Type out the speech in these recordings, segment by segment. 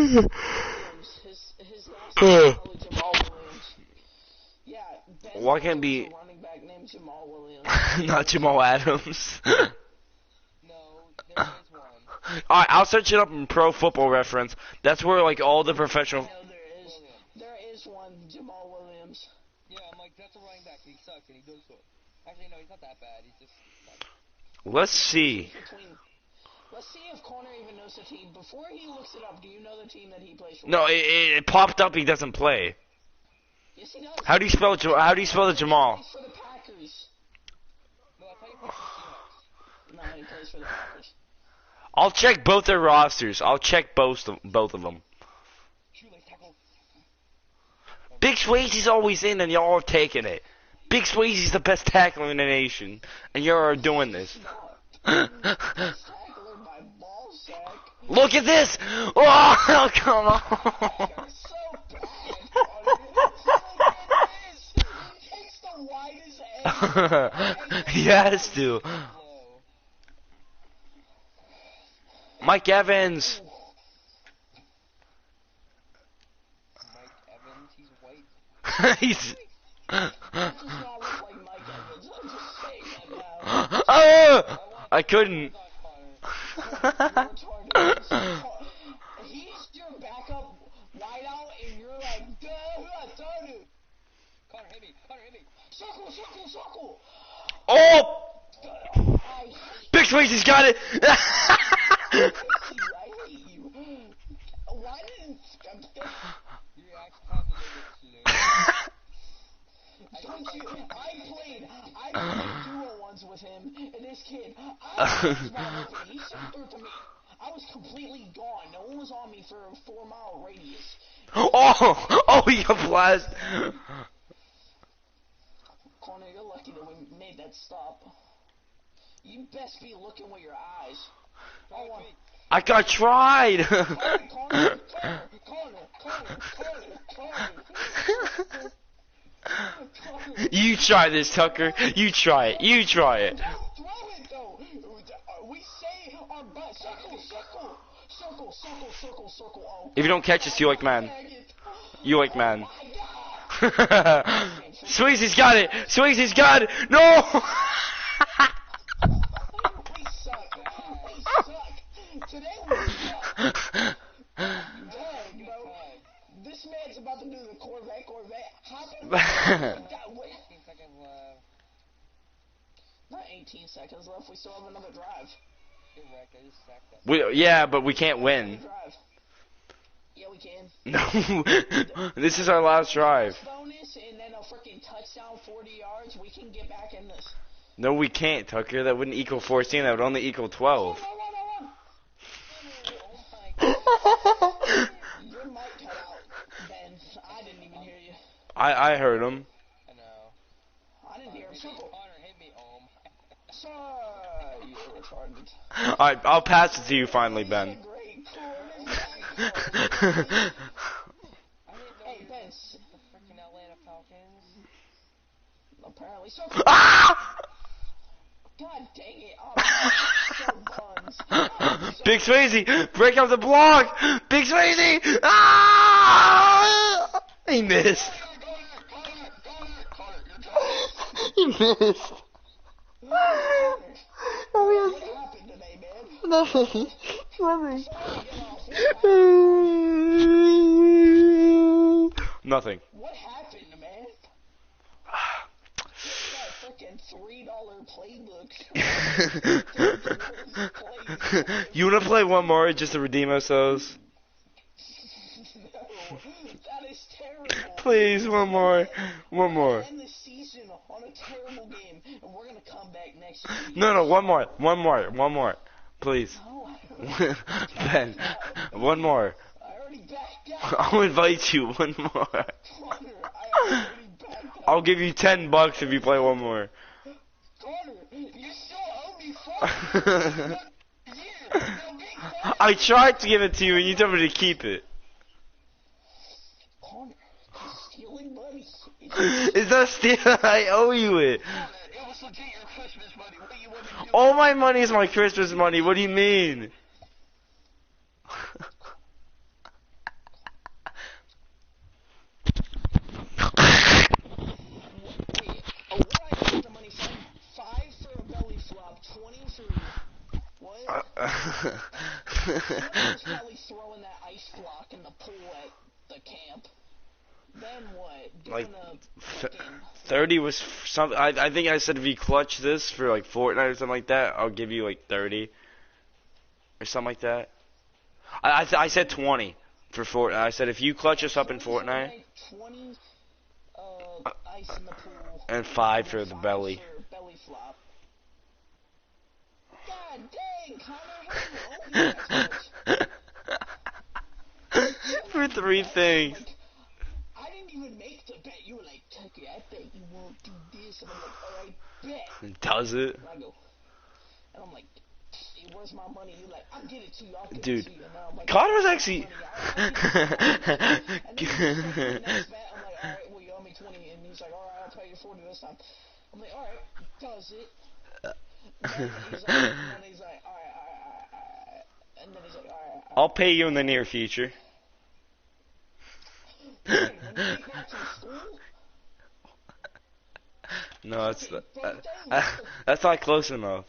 His last name is probably Jamal Williams. Yeah, Ben Why can't Simmons be is a running back named Jamal Williams. not Jamal Adams? No, there is one. Alright, I'll search it up in Pro Football Reference. That's where like all the professional. No, there is one Jamal Williams. Yeah, I'm like, that's a running back. He sucks and he does so. Actually, no, he's not that bad. He's just. Let's see. Let's see if Connor even knows the team. Before he looks it up, do you know the team that he plays for? No, it popped up. He doesn't play. Yes, he does. How do you spell the Jamal? He plays for the Packers. No, I thought he played for the Seahawks. No, he plays for the Packers. I'll check both their rosters. I'll check both of them. Shoelace tackle. Big Swayze's always in, and y'all are taking it. Big Swayze's the best tackler in the nation, and you're doing this. Look at this! Oh, come on! He has to. Mike Evans. Mike Evans, he's white. He's. I couldn't. He's your backup wideout, and you're like, dude. Connor, hit me. Circle. Oh! Big Swayze's got it. I hate you. Why didn't Your reaction time is a bit slow. I played duo ones with him, and this kid, he sent through to me. I was completely gone. No one was on me for a 4-mile radius. Oh, he got blasted. Connor, you're lucky that we made that stop. You best be looking with your eyes. I got tried. Connor. You try this, Tucker. You try it. Don't throw it though. We say our butt. Circle. Oh. If you don't catch this, you like man. Swayze's got it. No. We suck. Today we suck. Dang, bro. This man's about to do the Corvette. Hop in. 15 seconds left. Not 18 seconds left. We still have another drive. Get wrecked. I just sacked that. Yeah, but we can't win. Yeah, we can. No. This is our last drive. Bonus and then a freaking touchdown, 40 yards. We can get back in this. No, we can't, Tucker. That wouldn't equal 14. That would only equal 12. Run. Your mic cut out, Ben. I didn't even hear you. I heard him. I know. I didn't hear him. Circle. Connor, hit me, Sorry, you're retarded. Alright, I'll pass it to you finally, Ben. Great. I didn't know Hey, you Ben. were the freaking Atlanta Falcons. Apparently so. Ah! God dang it. Oh, so buns. Big Swayze, break up the block. Big Swayze. Ah! He missed. He missed. What happened today, man? Nothing. Nothing. What happened, man? That freaking $3 playbook. You wanna play one more just to redeem ourselves? No, that is terrible. Please, one more. End the season on a terrible game, and we're gonna come back next week. No, one more. Please. No, Ben, one more. I already backed out. I'll invite you, one more. Connor, I already backed out. I'll give you $10 if you play one more. Connor, you still owe me $4. I tried to give it to you and you told me to keep it. Connor, you're stealing money. Is that still? I owe you it. Connor, it was legit your Christmas money. What do you want me to do? All my money is my Christmas money. What do you mean? Somebody was probably throwing that ice block in the pool at the camp. Then what? Like, Doing a fucking... 30 was some. I think I said if you clutch this for like Fortnite or something like that, I'll give you like 30 or something like that. I said 20 for Fortnite. I said if you clutch us up in Fortnite. 20 ice in the pool. And 5 for the belly. For belly flop. God dang, Connor, how do you know that For 3 things. Like, I didn't even make the bet. You were like, Tucker, I bet you won't do this. And I'm like, alright, bet. Does it? And I go, and I'm like, hey, where's my money? You're like, I'll get it to you. I'll get Dude, it to you. And now I'm like, Connor was actually. and then he's like, the next bet, I'm like, alright, well, you owe me 20. And he's like, alright, I'll pay you 40 this time. I'm like, alright, does it? And then he's like, alright. And then he's like, alright. I'll pay you in the near future. When you get back from school? No, that's not close enough.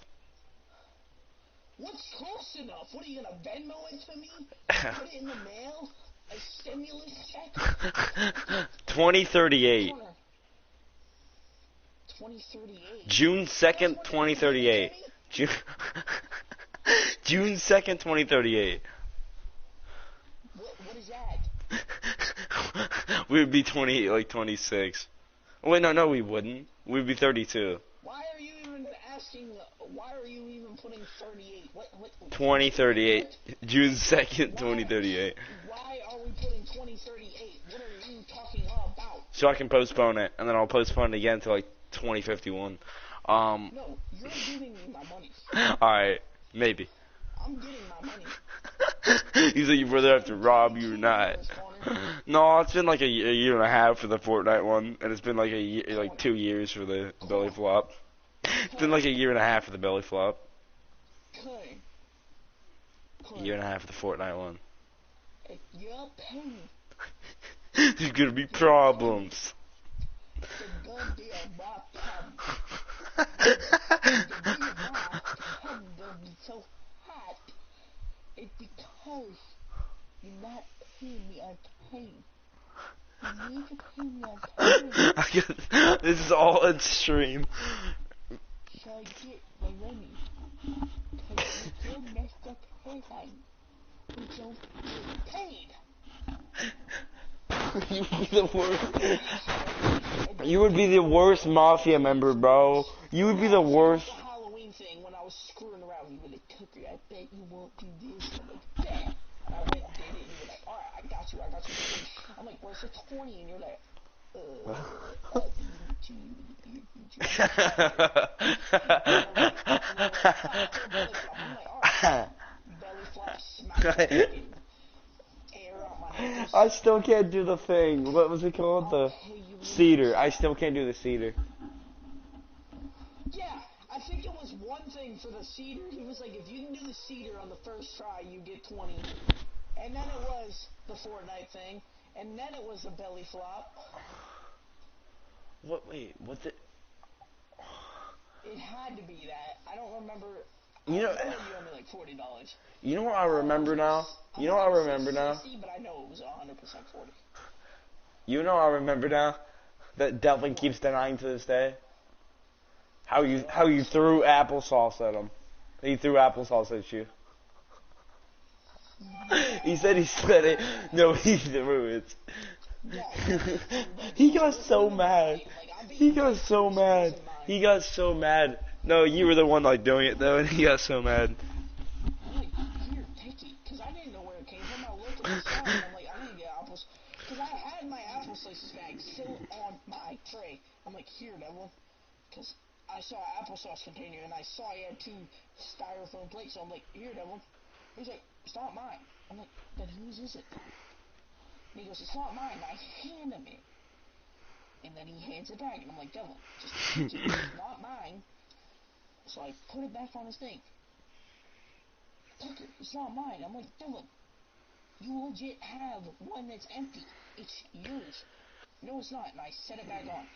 What's close enough? What are you gonna Venmo it to me? Put it in the mail? A stimulus check? 2038. 2038. June 2nd, 2038. June 2nd, 2038. What is that? We would be 28, like 26. Wait, no, we wouldn't. We'd be 32. Why are you even asking? Why are you even putting 38? What 2038. June 2nd, 2038. Why are we putting 2038? What are you talking about? So I can postpone it, and then I'll postpone it again to like 2051. No, you're giving me my money. Alright, maybe. I'm getting my money. He's like, you brother have to rob you or not. No, it's been like a year and a half for the Fortnite one, and it's been like a year, like 2 years for the belly flop. It's been like a year and a half for the belly flop. Okay. Year and a half for the Fortnite one. If you're paying, There's gonna be problems. there's gonna be a lot of problems. Gonna be so hot. It's because you're not paying me on time. You need to pay me on time. This is all in stream. So I get my money. Because you still messed up hairline. You don't get paid. You would be the worst. You would be the worst mafia member, bro. You would be the worst. The Halloween thing when I was screwing around, you were like, Tucker, I bet you won't do this. I'm like, bet. And I went and did it, and you were like, alright, I got you. I'm like, where's the 20? And you're like, I'll do belly flop, smack air out my nipples. I still can't do the thing. What was it called? The cedar. I still can't do the cedar. Yeah, I think it was one thing for the cedar. He was like, if you can do the cedar on the first try, you get 20. And then it was the Fortnite thing. And then it was the belly flop. What? Wait. What's it? It had to be that. I don't remember. You know. I know you owe me like $40. You know what I remember now? You know what I remember now? 60, but I know it was 100% 40. You know what I remember now? That Devlin keeps denying to this day. How you threw applesauce at him. He threw applesauce at you. He said he said it. No, he threw it. He got so mad. He got so mad. He got so mad. No, you were the one like doing it though, and he got so mad. I'm like, here, take it, because I didn't know where it came from. I looked at the side, and I'm like, I didn't get apples, because I had my apple slices bag still on my tray. I'm like, here, Devlin, because I saw an applesauce container, and I saw he had 2 styrofoam plates, so I'm like, here, Devlin. He's like, it's not mine. I'm like, then whose is it? And he goes, it's not mine. And I hand him it. And then he hands it back, and I'm like, Devlin, just take it. It's not mine. So I put it back on his thing. Tucker, it's not mine. I'm like, Devlin, you legit have one that's empty. It's yours. No, it's not. And I set it back on.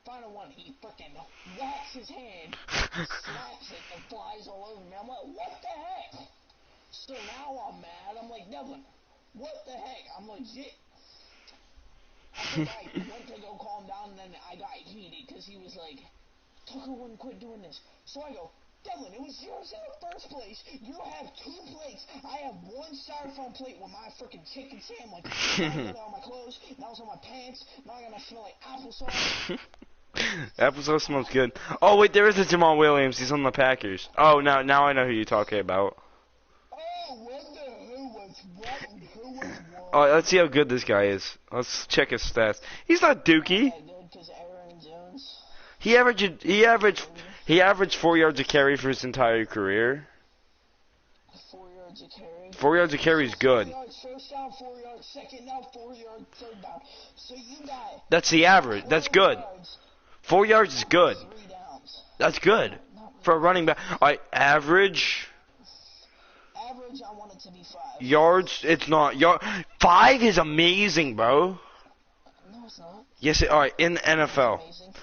Final one, he frickin' whacks his hand, slaps it, and flies all over me. I'm like, what the heck? So now I'm mad. I'm like, Devlin, what the heck? I'm legit. I think I went to go calm down, and then I got heated because he was like, Tucker wouldn't quit doing this. So I go, Devlin, it was yours in the first place. You have 2 plates. I have 1 styrofoam plate with my freaking chicken sandwich. Now I got it on my clothes. Now it's on my pants. Now I gotta smell like applesauce. Applesauce smells good. Oh wait, there is a Jamal Williams. He's on the Packers. Oh, now I know who you're talking about. Oh, what the who was what? Who was what? Oh, let's see how good this guy is. Let's check his stats. He's not dookie. He averaged 4 yards a carry for his entire career. 4 yards a carry. 4 yards a carry is good. 4 yards first down, 4 yards second down, 4 yards third down. So you got. That's the average. That's good. 4 yards is good. 3 downs. That's good for a running back. Alright, average. Average, I want it to be 5. Yards, it's not. 5 is amazing, bro. No, it's not. Yes, alright, in the NFL. Amazing.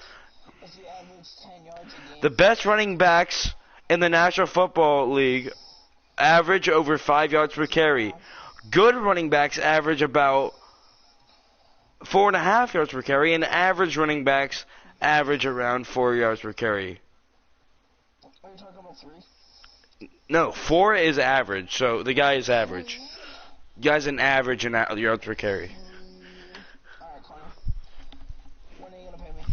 If you average 10 yards a game. The best running backs in the National Football League average over 5 yards per carry. Good running backs average about 4.5 yards per carry, and average running backs average around 4 yards per carry. Are you talking about 3? No, 4 is average, so the guy is average. Guy's an average in yards per carry. Alright, Connor. When are you gonna pay me?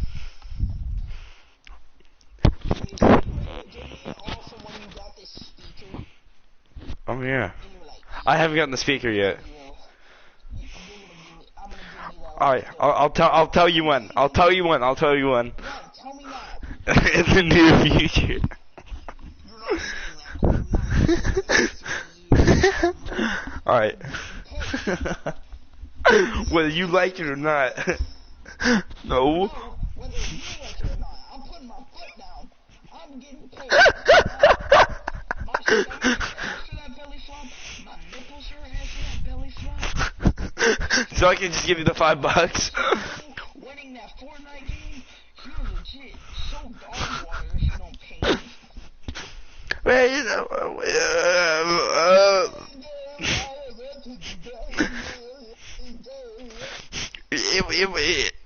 Give me also when you got this speaker. Oh yeah. And you were like, I haven't gotten the speaker yet. I'm gonna give you that. Alright, I'll tell you when. I'll tell you when. Tell me now. In the near future. Alright. Whether you like it or not. No. Whether you like it or not, I'm putting my foot down. I'm getting paid. My stomach after that belly flop, my nipples are after that belly flop. So I can just give you the $5. Winning that Fortnite game, you're legit so dog water if you don't pay me. Well, you know,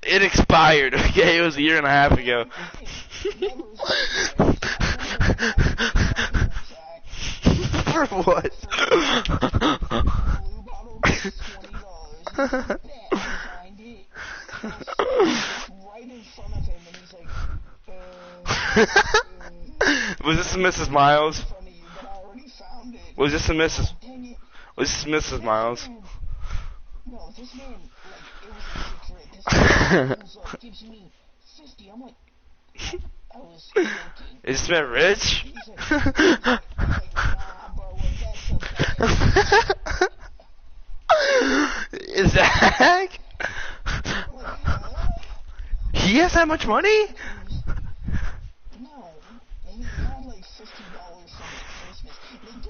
it expired, okay? It was a year and a half ago. For what? Was this Mrs. Miles? Was this Mrs. Miles? No, this man, like, it was a secret. This man gives me 50. I'm like, I was joking. Is this man rich? He's like, nah, bro, that's Is that? He has that much money? No, he had like $50 from Christmas. Like,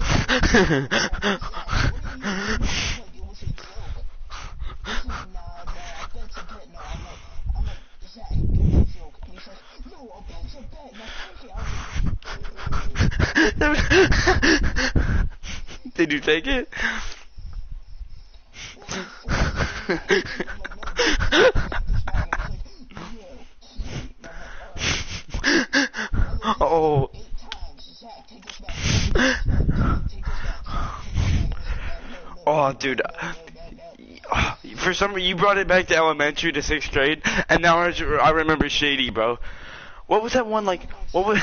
it was a joke. He's like, nah, bro, I bet's a bet. No, I'm like, Zach, it was a joke. And he's like, no, a bet's a bet. Now take it. Did you take it? Oh. Oh, dude. For some reason, you brought it back to elementary to 6th grade, and now I remember Shady, bro. What was that one, like, what was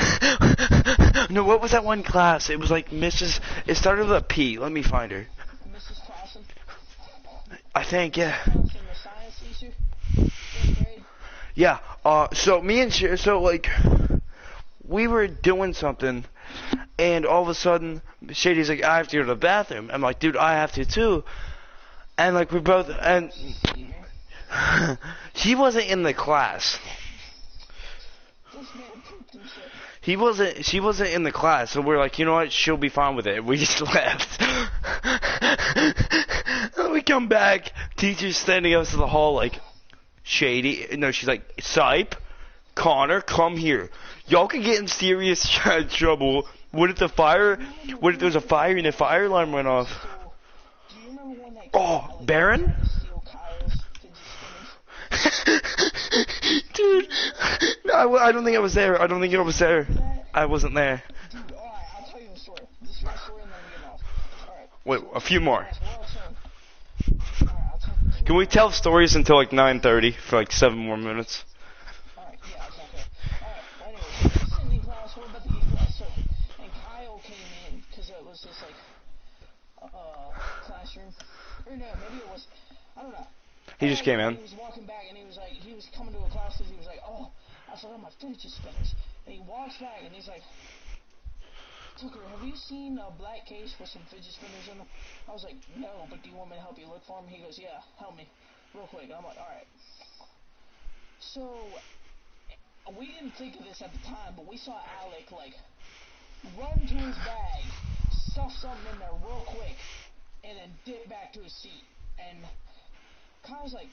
that one class? It was like Mrs. It started with a P. Let me find her. Mrs. Clausen? I think, yeah. The science teacher? 5th grade? Yeah, so me and like, we were doing something, and all of a sudden, Shady's like, I have to go to the bathroom. I'm like, dude, I have to too. And like, we both, and he wasn't in the class. She wasn't in the class, so we're like, you know what, she'll be fine with it. We just left. And we come back, teacher's standing up to the hall like, Shady, no, she's like, Sipe, Connor, come here. Y'all can get in serious trouble What if the fire? What if there was a fire and the fire alarm went off? So, do you remember when that Oh, Alex Baron? tried to steal Kyle's fidget spinners? Dude, I don't think I was there. I don't think I was there. I wasn't there. Dude, alright, I'll tell you the story. This is my story and then we get off. Alright. Wait, a few more. We're all chilling. Alright, I'll tell you. Can we tell stories until like 9:30 for like 7 more minutes? Alright, yeah, exactly. Alright, well, anyway, so we're sitting in class, we're about to eat class, so, and Kyle came in, because it was this, like, classroom. Or no, maybe it was, I don't know. He just came in. He was walking back, and he was like, he was coming to a class, because he was like, oh, I forgot my fidget spinners. And he walks back, and he's like, Tucker, have you seen a black case with some fidget spinners in them? I was like, no, but do you want me to help you look for them? He goes, yeah, help me, real quick. I'm like, alright. So, we didn't think of this at the time, but we saw Alec, like, run to his bag, stuff something in there real quick, and then dip back to his seat. And Kyle's like,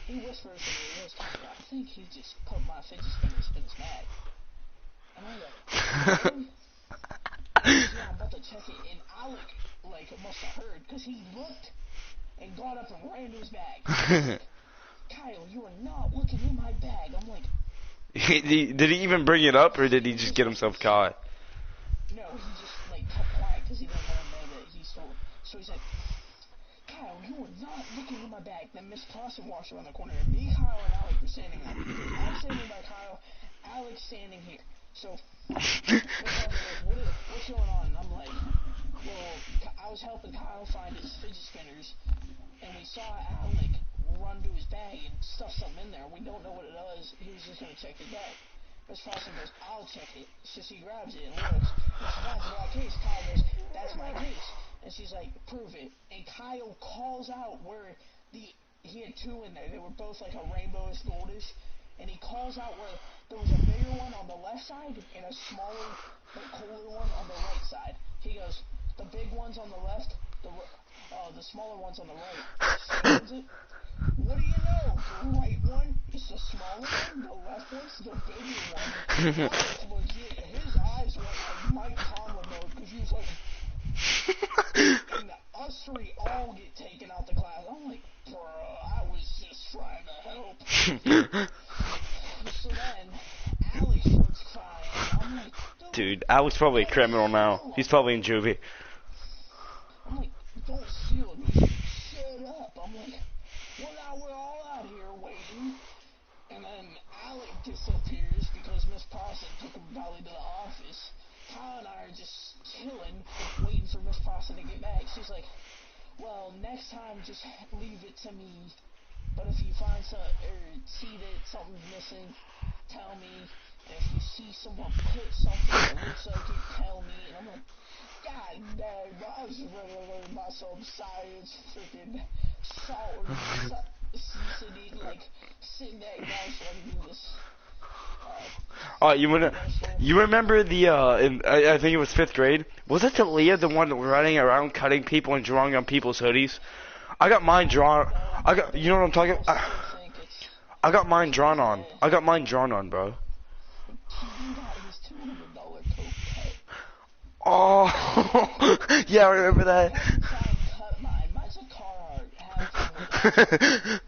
he whispers to me, he goes, I think he just put my fidget spinners in his bag. And I'm like, really? Yeah, I'm about to check it. And Alec, like, must have heard, because he looked and got up and ran to his bag. Like, Kyle, you are not looking in my bag. I'm like, Did he even bring it up, or did he just get himself caught? no, he just, like, kept quiet because he didn't want to know that he stole it. So he's like, Kyle, you are not looking in my bag. Then Miss Clausen walks around the corner, and me, Kyle, and Alec were standing there. I'm standing by Kyle, Alec's standing here. So, Miss Clausen goes, what's going on? And I'm like, well, I was helping Kyle find his fidget spinners, and we saw Alec run to his bag and stuff something in there. We don't know what it was. He was just going to check his bag. Miss Clausen goes, I'll check it. So she grabs it and looks. And she finds my case. Kyle goes, that's my case. And she's like, prove it. And Kyle calls out where he had two in there. They were both like a rainbowish goldish. And he calls out where there was a bigger one on the left side and a smaller but cooler one on the right side. He goes, the big one's on the left, the smaller one's on the right. Stands it. What do you know? The right one is the smaller one, the left one's the bigger one. Legit, his eyes went like Mike Tomlin mode, because he was like, and us three all get taken out the class. I'm like, bro, I was just trying to help. So then, Alex starts crying. I'm like, Dude, Alex probably a criminal now. He's probably in juvie. I'm like, don't steal it. He's like, shut up. I'm like, well, now we're all out here waiting. And then Alec disappears because Miss Parson took him probably to the office. Kyle and I are just chilling, waiting for Miss Parson to get back. She's like, well, next time just leave it to me. But if you find some, or see that something's missing, tell me. And if you see someone put something that looks like it, tell me. And I'm like, God dang, bro, I was just ready to learn about some science, freaking salt, like, sitting there down so I can do this. You remember the I think it was 5th grade. Was it Talia, the one running around cutting people and drawing on people's hoodies? I got mine drawn. You know what I'm talking about? I got mine drawn on. I got mine drawn on, bro. Oh, yeah, I remember that.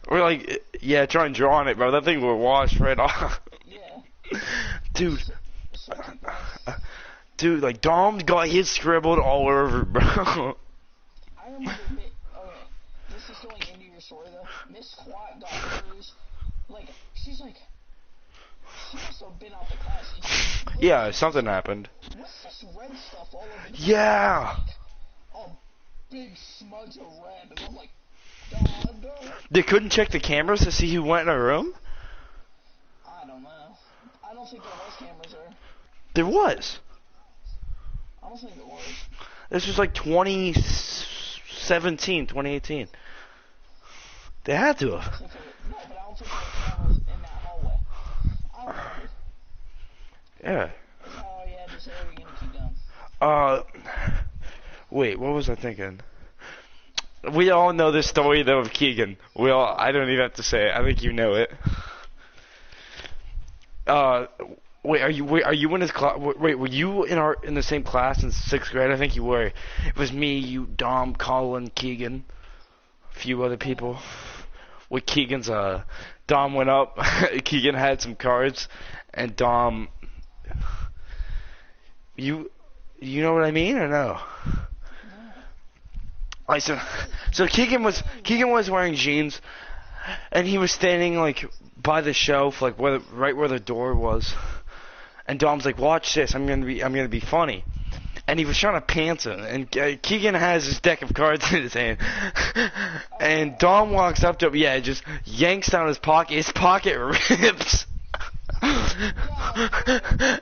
We're like, yeah, try and draw on it, bro. That thing will wash right off. Dude. Dude, like, Dom got his scribbled all over, bro. I remember, okay, this is going into your story, though. Miss Squat got hers, like, she's like, she must have been out the class. And yeah, something happened. What's this red stuff all over the yeah. Like, a big smudge of red, and I'm like, duh. They couldn't check the cameras to see who went in a room? I don't know. I don't think there was cameras there. There was. I don't think there was. This was like 2017, 2018. They had to have. No, but I don't think there were cameras in that hallway. I don't know. Yeah. Oh, yeah, just say we're gonna keep going. Wait, what was I thinking? We all know this story, though, of Keegan. I don't even have to say it. I think you know it. Are you in his class? Wait, were you in the same class in 6th grade? I think you were. It was me, you, Dom, Colin, Keegan, a few other people. With Keegan's Dom went up. Keegan had some cards, and Dom. You know what I mean or no? Like so Keegan was wearing jeans, and he was standing like by the shelf, like right where the door was. And Dom's like, "Watch this. I'm gonna be funny." And he was trying to pants him, and Keegan has his deck of cards in his hand. And Dom walks up to him, just yanks down his pocket. His pocket rips.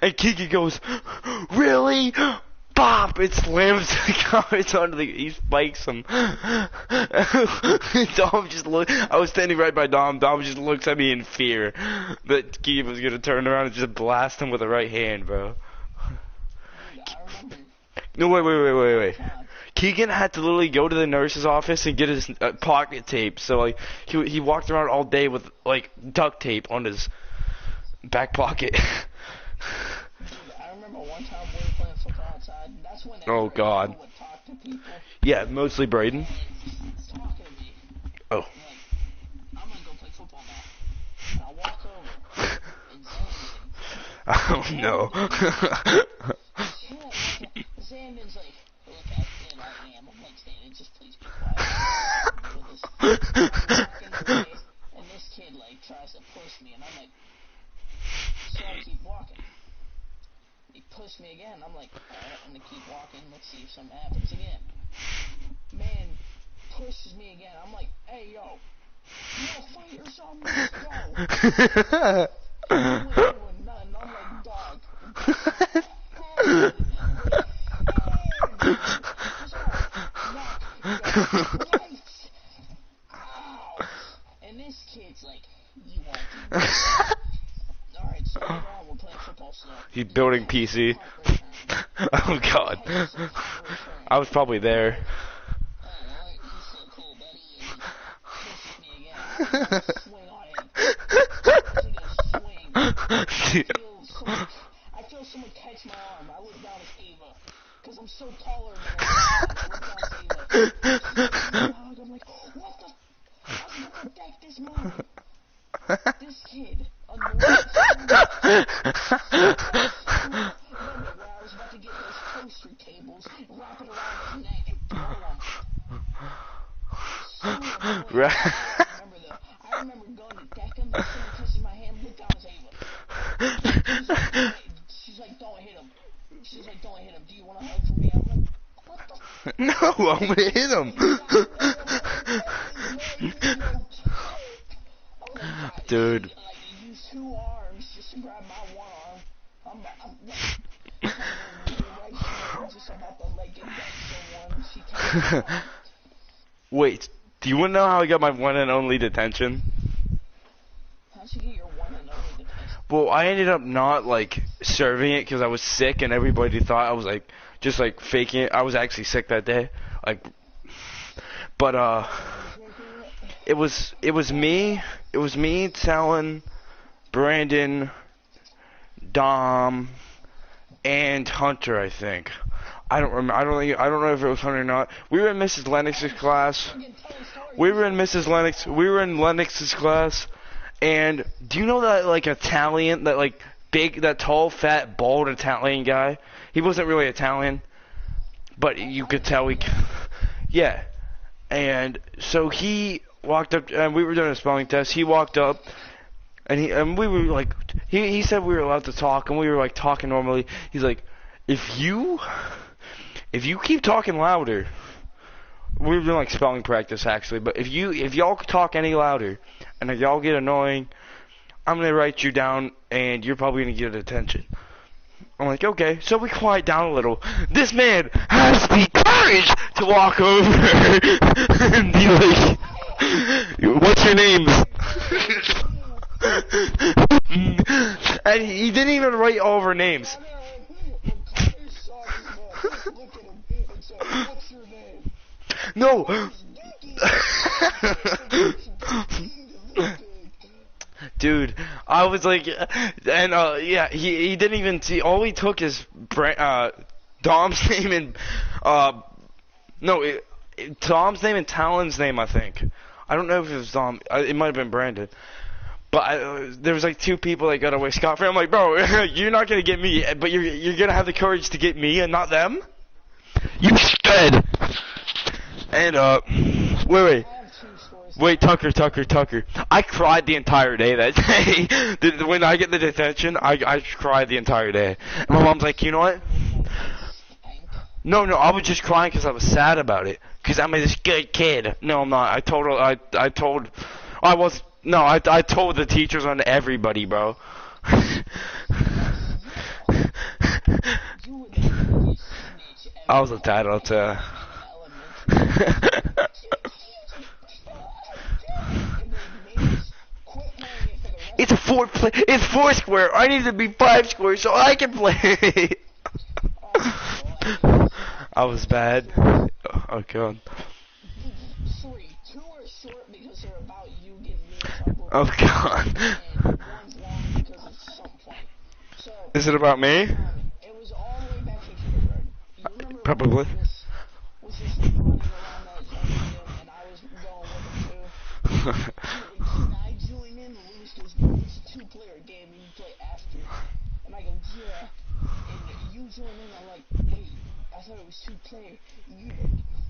And Keegan goes, "Really?" Bop! It slams the cards onto he spikes him. Dom just I was standing right by Dom. Dom just looks at me in fear that Keegan was gonna turn around and just blast him with the right hand, bro. No, wait. Keegan had to literally go to the nurse's office and get his pocket tape. So like he walked around all day with like duct tape on his back pocket. Dude, I remember one time we were playing football outside. And that's when Oh God. would talk to people. Yeah, mostly Braden. He's talking to me. Oh. Like, I'm gonna go play football now. And I walk over and Zandon. Oh no. Zandon's like, look how thin I am. I'm like, Zandon, just please be quiet. And this kid like tries to push me, and I'm like, so I keep walking. He pushed me again. I'm like, alright, I'm gonna keep walking. Let's see if something happens again. Man pushes me again. I'm like, hey yo, you wanna fight or something? Let's go. I'm doing nothing. I'm like, dog. And this kid's like, you want to alright, so later on we're playing football still. He's building PC. Oh God. I was probably there. Alright, he's so cool, buddy, and he pushes me again. I'm gonna swing on him. I'm gonna swing. I feel someone catch my arm. I look down at Ava. Because I'm so taller than her. I look down at Ava. I'm like, what the? I was gonna protect this man. This kid annoyed me. Remember where I was about to get those toaster tables, wrap it around his neck, and throw him. So annoying. Right. I remember going to deck him, and someone kisses my hand, look down at Ava. She's like, don't hit him. Do you want a hug from me? I'm like, what the? No, I'm gonna hit him. Dude. Like, you use 2 arms just to grab my 1 arm. I'm just about to like get someone. Wait, do you want to know how I got my one and only detention? How'd you get your 1 and only detention? Well, I ended up not like serving it because I was sick, and everybody thought I was like just like faking it. I was actually sick that day, like. But it was me, Talon, Brandon, Dom, and Hunter, I think. I don't remember. I don't know if it was Hunter or not. We were in Mrs. Lennox's class. We were in Lennox's class. And do you know that like Italian, that like big, that tall, fat, bald Italian guy? He wasn't really Italian, but you could tell yeah. And so he walked up, and we were doing a spelling test. He walked up, and we were like, he said we were allowed to talk, and we were like talking normally. He's like, if you keep talking louder, we were doing like spelling practice actually, but if y'all talk any louder, and if y'all get annoying, I'm gonna write you down, and you're probably gonna get attention. I'm like, okay. So we quiet down a little. This man has the courage to walk over and be like, what's your name? And he didn't even write all of our names. No. Dude, I was like, and yeah, he didn't even see. All he took is Dom's name and no, Tom's name and Talon's name. I think. I don't know if it was Dom. It might have been Brandon. But there was like 2 people that got away scot-free. I'm like, bro, you're not gonna get me, but you're gonna have the courage to get me and not them. You stud. And wait, Tucker. I cried the entire day that day. When I get the detention, I cried the entire day. And my mom's like, you know what? No, I was just crying because I was sad about it. Because I'm this good kid. No, I'm not. I told the teachers on everybody, bro. I was entitled to. It's It's 4 square. I need to be 5 square so I can play. I was bad. Oh god. 2 are short because they're about you getting me in trouble. Oh god. And 1's long because it's something funny. So, is it about me? it was all the way back to kindergarten. You remember Probably. was just running around that zone and I was going with him too? Can I join in? Lewis goes, it's a 2-player game and you play after. And I go, yeah. And you join in, I'm like, wait, I thought it was 2-player. You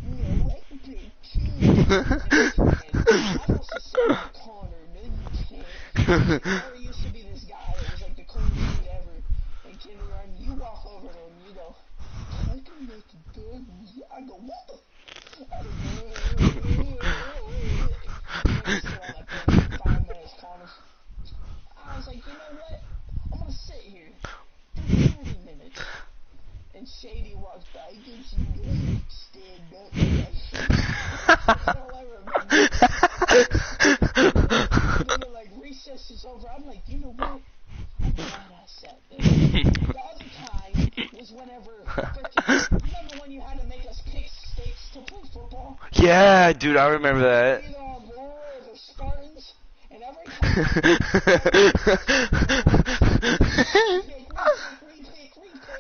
no, I can play 2. And I was just in the corner, no you can't. There used to be this guy that was like the coolest dude ever in kindergarten. You walk over to him, you go, I can make a dog. I go, what the? I go, 5 minutes corner. I was like, you know what? I'm gonna sit here for 30 minutes. And Shady walks by, gives you good stand up. That's all I remember. And then like recess is over. I'm like, you know what? I'm glad I sat there. The other time was whenever remember when you had to make us pick sticks to play football? Yeah, dude, I remember that. Either Aurora or the Spartans. And every time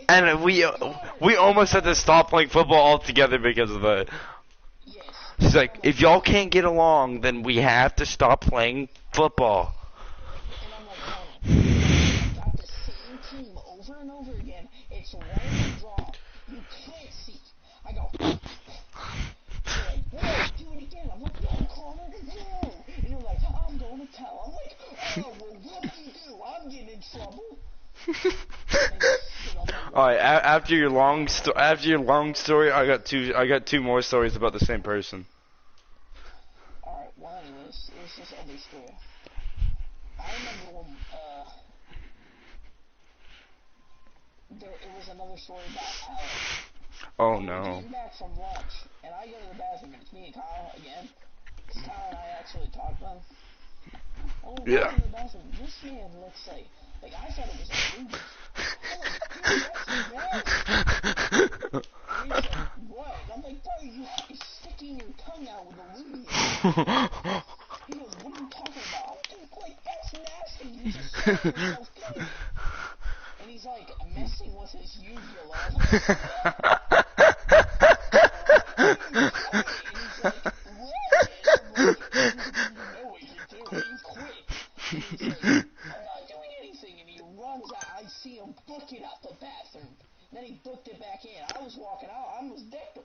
and we almost had to stop playing football altogether because of that. yes. She's like, if y'all can't get along, then we have to stop playing football. And I'm like, oh, got the same team over and over again. It's random draw. You can't see. I go, they're like, whoa, do it again. I'm like, no, Connor, no. And you're like, I'm going to tell. I'm like, oh, well, what do you do? I'm getting in trouble. Alright, after your long story, I got two more stories about the same person. Alright, well anyways, it was this other story. I remember when, it was another story about Alex. Oh We no. came back from lunch, and I go to the bathroom, and it's me and Kyle again. Kyle and I actually talked about him. Oh, Yeah. go to the bathroom. This man, let's say, like, I thought it was a movie. I'm like, dude, that's nasty. And he's like, what? I'm like, bro, you're sticking your tongue out with a loogie. He goes, what are you talking about? I'm like, that's nasty. You just said yourself gay. And he's like, messing with his uvula. And he's like, what? I'm like, you know what you're doing. Quit. And he's like, I'm not doing anything. And he runs out. I see him book it out the bathroom. Then he booked it back in. I was walking out. I was decked.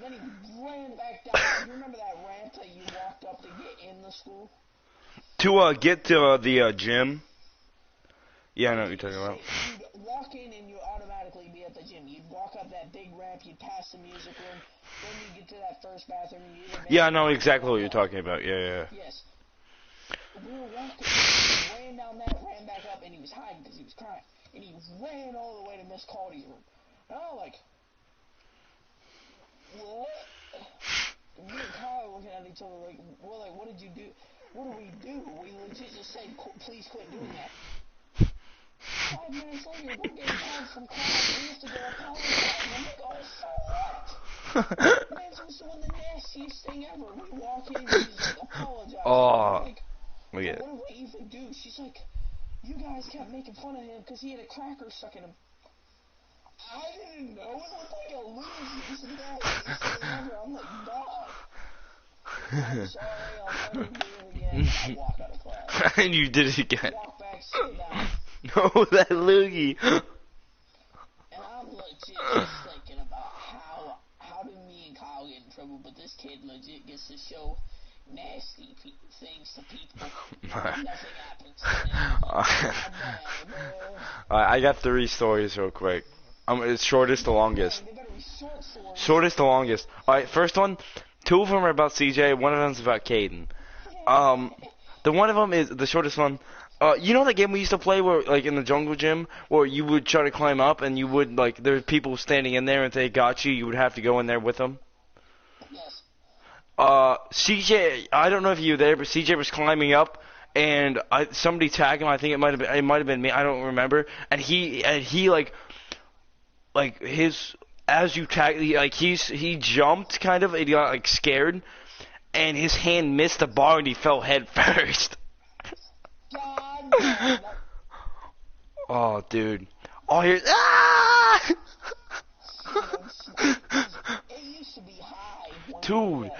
Then he ran back down. You remember that ramp that you walked up to get in the school? To get to the gym. Yeah, I know what you're talking about. You'd walk in and you'd automatically be at the gym. You'd walk up that big ramp, you'd pass the music room, then you get to that first bathroom. Yeah, I know exactly what you're talking about. Yeah. Yes. We were walking, he ran down that, ran back up, and he was hiding because he was crying. And he ran all the way to Miss Caldy's room. And I was like, what? And me and Kyle were looking at each other like, we're like, what did you do? What do we do? We legit just said, please quit doing that. 5 minutes later, we're getting calls from clients. We have to go apologize. And I'm like, oh, so what? Man's was doing the nastiest thing ever. We walk in and he's like, apologize. Oh. I'm like, Look at it. What did Eva do? She's like, you guys kept making fun of him because he had a cracker stuck in him. I didn't know. It looked like a loser. I'm like, dog. I'm sorry, I'll never do it again. I walk out of class. And you did it again. Walk back, sit down. No, that loogie. And I'm legit just thinking about how did me and Kyle get in trouble, but this kid legit gets to show nasty things to people. Nothing happens to them. I got 3 stories real quick. It's shortest to longest. Shortest to longest. Alright, first one. 2 of them are about CJ. One of them is about Caden. The one of them is the shortest one. You know that game we used to play where, like, in the jungle gym, where you would try to climb up and you would, like, there's people standing in there and if they got you, you would have to go in there with them? Yes. CJ, I don't know if you were there, but CJ was climbing up and somebody tagged him. I think it might have been me. I don't remember. And he like his as you tag, he jumped kind of and he got like scared, and his hand missed the bar and he fell head first. God. Oh, dude. Oh, here's ah! It used to be high. Dude. Like,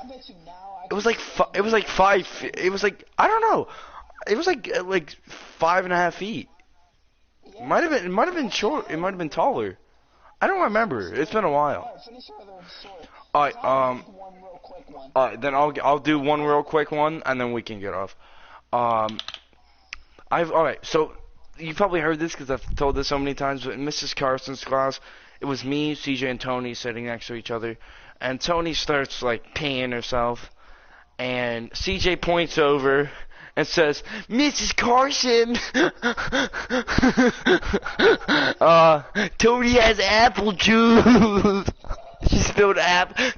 I bet you now It was like I don't know. It was like 5.5 feet. Yeah. It might have been short. It might have been taller. I don't remember. It's been a while. Alright, finish your other story. Alright, One real quick one. alright, then I'll do one real quick one and then we can get off. Alright, so you probably heard this because I've told this so many times, but in Mrs. Carson's class, it was me, CJ, and Tony sitting next to each other, and Tony starts like peeing herself, and CJ points over and says, "Mrs. Carson, Tony has apple juice."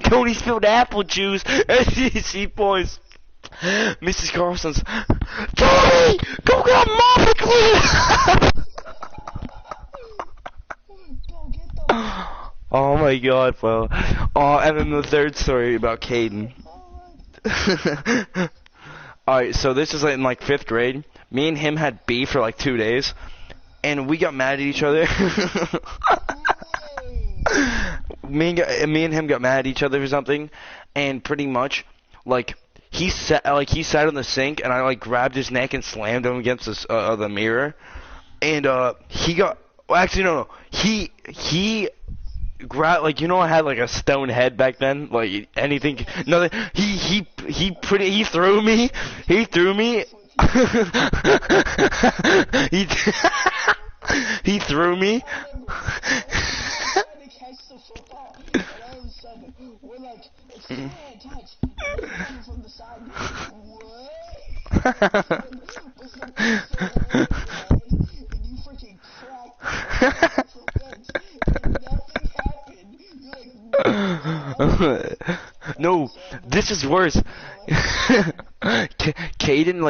Tony spilled apple juice, and she points. Mrs. Carson's, "Tony, go get a mop and clean up." Go get the Oh my god, bro. Oh, and then the third story about Caden. Alright, so this is in like 5th grade. Me and him had beef for like 2 days, and we got mad at each other. me and him got mad at each other or something, and pretty much, like, he sat on the sink, and I like grabbed his neck and slammed him against the mirror, and he got. Well, actually, no. He grabbed, like, you know, I had like a stone head back then, like anything, nothing. He threw me. He threw me. He threw me. We're like, it's too bad touch. And from the side, what? And you freaking cracked and nothing happened. You're like, No, this is worse. Caden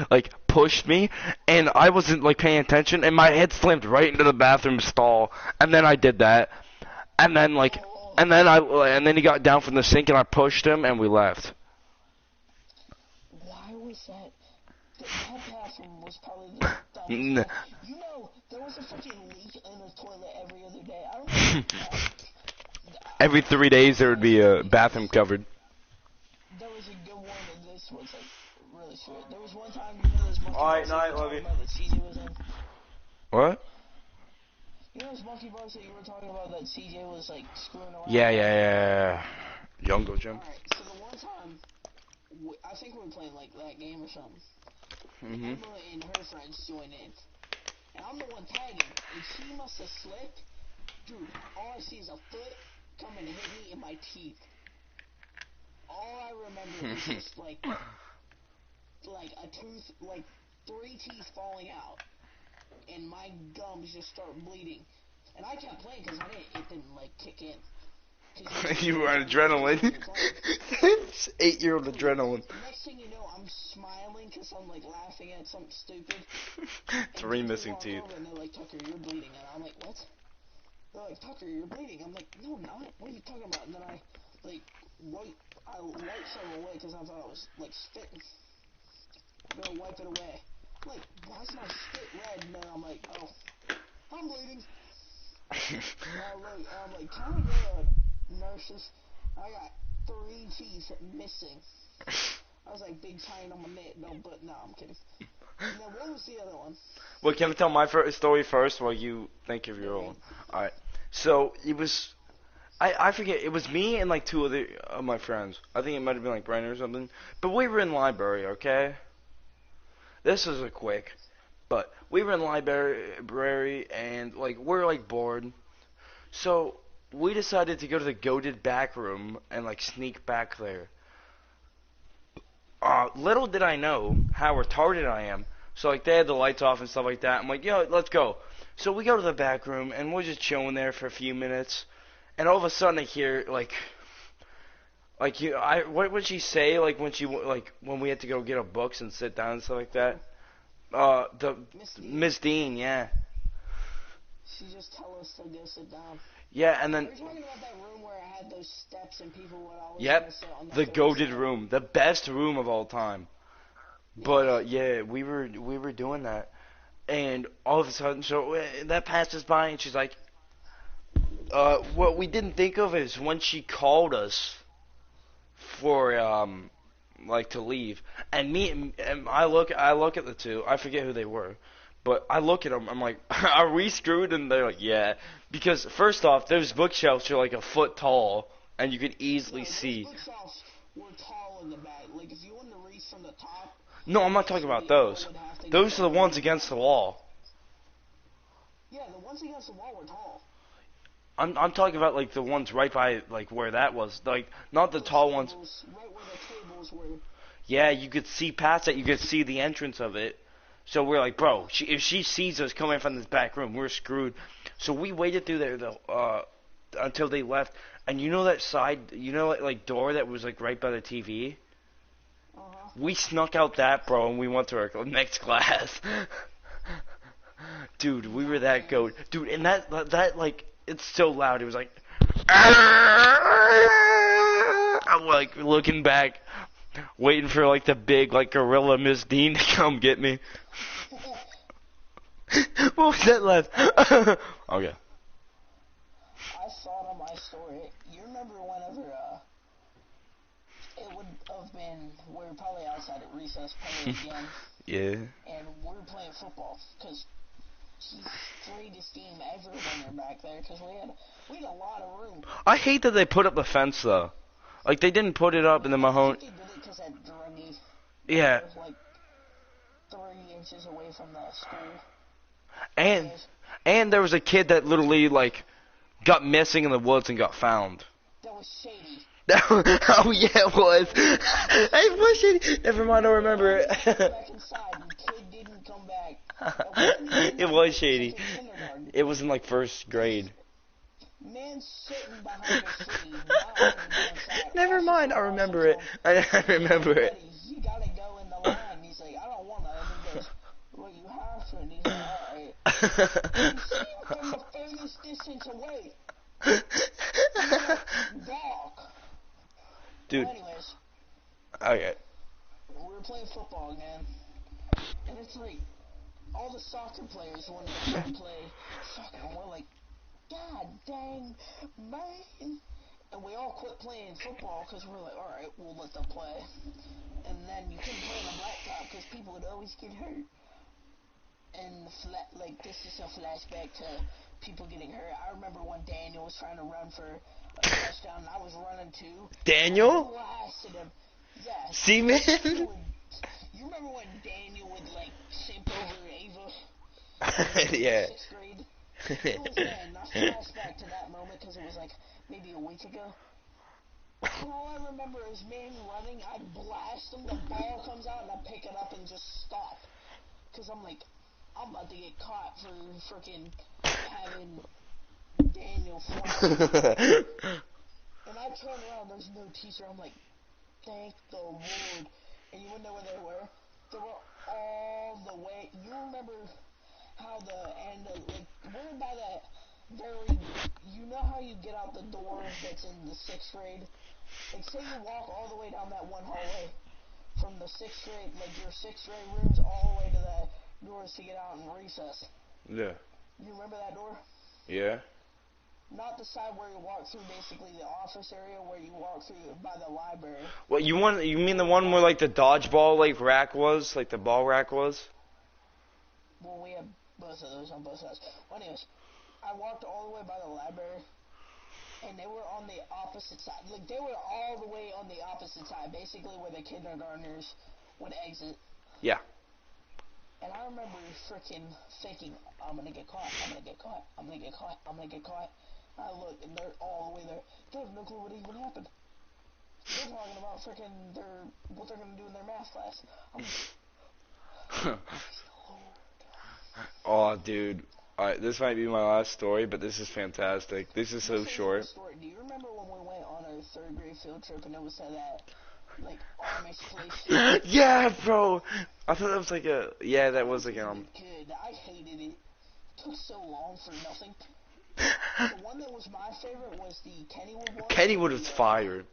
like pushed me, and I wasn't like paying attention, and my head slammed right into the bathroom stall, and then I did that, and then he got down from the sink, and I pushed him, and we left. why was that? That bathroom was probably the dumbest. You know, there was a freaking leak in the toilet every other day. I don't know. Every 3 days there would be a bathroom covered. There was a good one, and this was like really short. There was one time, you know, those monkey Alright, bars no, I that you were love you. talking about that CJ was in. What? You know those monkey bars that you were talking about that CJ was like screwing around? Yeah. Jungle Gym. Alright, so the one time, I think we were playing like that game or something. Mhm. Emma and her friends joined in. And I'm the one tagging, and she must have slipped. Dude, all I see is a foot come and hit me in my teeth. All I remember is just like a tooth, like 3 teeth falling out, and my gums just start bleeding. And I kept playing because it didn't like kick in. You were on adrenaline. It's 8-year-old adrenaline. Next thing you know, I'm smiling because I'm like laughing at something stupid. 3 missing teeth. And they're like, "Tucker, you're bleeding." And I'm like, "What?" They're like, "Tucker, you're bleeding." I'm like, "No, I'm not. What are you talking about?" And then I wiped some away because I thought I was like spitting. no, wipe it away. I'm like, why is my spit red? And then I'm like, oh, I'm bleeding. I'm like, can we go to nurses? I got 3 teeth missing. I was like, big time on my neck. No, but no, I'm kidding. And then what was the other one? Well, can I tell my story first while you think of your own? Alright. So, it was... I forget, it was me and like 2 other of my friends. I think it might have been like Brandon or something. But we were in library, okay? This is a quick. But we were in library and like we're like bored. So we decided to go to the goated back room and like sneak back there. Little did I know how retarded I am. So like they had the lights off and stuff like that. I'm like, yo, let's go. So we go to the back room and we're just chilling there for a few minutes. And all of a sudden I hear what would she say when we had to go get our books and sit down and stuff like that? The Miss Dean, yeah. She just tell us to go sit down. Yeah, and then. We're talking about that room where I had those steps and people would always sit on the goated room, the best room of all time. But yeah, we were doing that, and all of a sudden, so that passes by, and she's like, what we didn't think of is when she called us for to leave, and I look at the 2, I forget who they were, but I look at them, I'm like, are we screwed? And they're like, yeah, because first off, those bookshelves are like a foot tall, and you could easily see. Those bookshelves were tall in the back, like if you wanted to reach from the top. No, I'm not talking about those. Those are the ones against the wall. Yeah, the ones against the wall were tall. I'm talking about like the ones right by like where that was, like not the tall ones. Right where the tables were. Yeah, you could see past that. You could see the entrance of it. So we're like, bro, if she sees us coming from this back room, we're screwed. So we waited through there until they left. And you know that side, like door that was like right by the TV. We snuck out that, bro, and we went to our next class. Dude, we were that goat. Dude, and that like. It's so loud. It was like, I'm like looking back, waiting for like the big like gorilla Miss Dean to come get me. What was that last? Okay. I thought of my story. You remember whenever it would have been, we were probably outside at recess playing again. Yeah. And we were playing football because. She's greatest team ever when they're back there because we had a lot of room. I hate that they put up the fence though. Like they didn't put it up in the Mahone. I think they did it because that druggie. Yeah. Was like 3 inches away from the school. And there was a kid that literally like got missing in the woods and got found. That was shady. Oh yeah, it was. It was shady. Never mind, I remember it. Back inside, the kid didn't come back. It was shady. It was in like 1st grade. Man sitting behind a tree, not letting him go inside. Never mind, I remember it. I remember it. You gotta go in the line. He's like, I don't wanna. And he goes, well, you have to. And he's like, alright. You see him from the furthest distance away. Dog. Dude. Well, anyways. Okay. We were playing football again. And it's like, all the soccer players wanted to come play soccer. And we're like, God dang, man. And we all quit playing football because we're like, alright, we'll let them play. And then you couldn't play on the blacktop because people would always get hurt. And this is a flashback to people getting hurt. I remember when Daniel was trying to run for a touchdown and I was running too. Daniel? I blasted him. Yeah. Seaman? You remember when Daniel would like simp over Ava? Yeah. 6th grade? It was then. I flashback to that moment because it was like maybe a week ago. And all I remember is me running, I blast him, the ball comes out and I pick it up and just stop. Because I'm like, I'm about to get caught for freaking having Daniel flying. And I turn around, there's no teacher. I'm like, thank the Lord. And you wonder where they were? They were all the way. You remember how the end of, like, we're by that very, you know how you get out the door that's in the 6th grade? Like, say you walk all the way down that one hallway from the 6th grade, like your 6th grade rooms, all the way to the doors to get out in recess. Yeah. You remember that door? Yeah. Not the side where you walk through, basically the office area where you walk through by the library. What you mean the one where like the dodgeball like rack was, like the ball rack was? Well, we have both of those on both sides. Well, anyways, I walked all the way by the library, and they were on the opposite side. Like, they were all the way on the opposite side, basically where the kindergartners would exit. Yeah. And I remember freaking thinking, I'm gonna get caught, I'm gonna get caught, I'm gonna get caught, I'm gonna get caught. I look, and they're all the way there. They have no clue what even happened. They're talking about freaking what they're gonna do in their math class. Oh, dude. Alright, this might be my last story, but this is fantastic. This is so short. Do you remember when we went on our 3rd grade field trip and it was to that, like, Amish place? Yeah, bro! I thought that was like that was like, Good. I hated it. It took so long for nothing. The one that was my favorite was the Kennywood one. Kennywood was fire.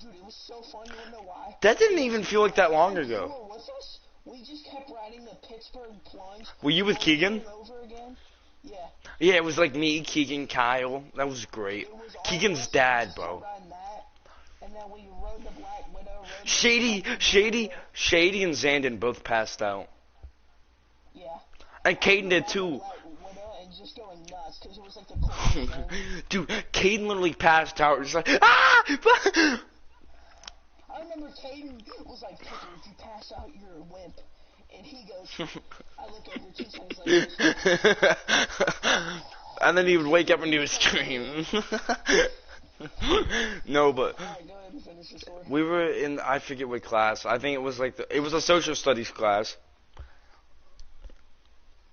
Dude, it was so fun. You wanna know why? That didn't even feel like that long ago. You were with us? We just kept riding the Pittsburgh plunge. Were you with Keegan? Over again. Yeah. Yeah, it was like me, Keegan, Kyle. That was great. Keegan's dad, bro. And then we rode the Black Widow. Shady, and Zandon both passed out. Yeah. And Caden did too. Just going nuts because it was like the coolest thing. Dude, Caden literally passed out. Just like, ah! I remember Caden was like, Picker, if you pass out, you're a wimp. And he goes, I look over 2 seconds later. And then he would wake up and do a scream. No, but Alright, go ahead and finish your story. we were in, I forget what class. I think it was like, it was a social studies class.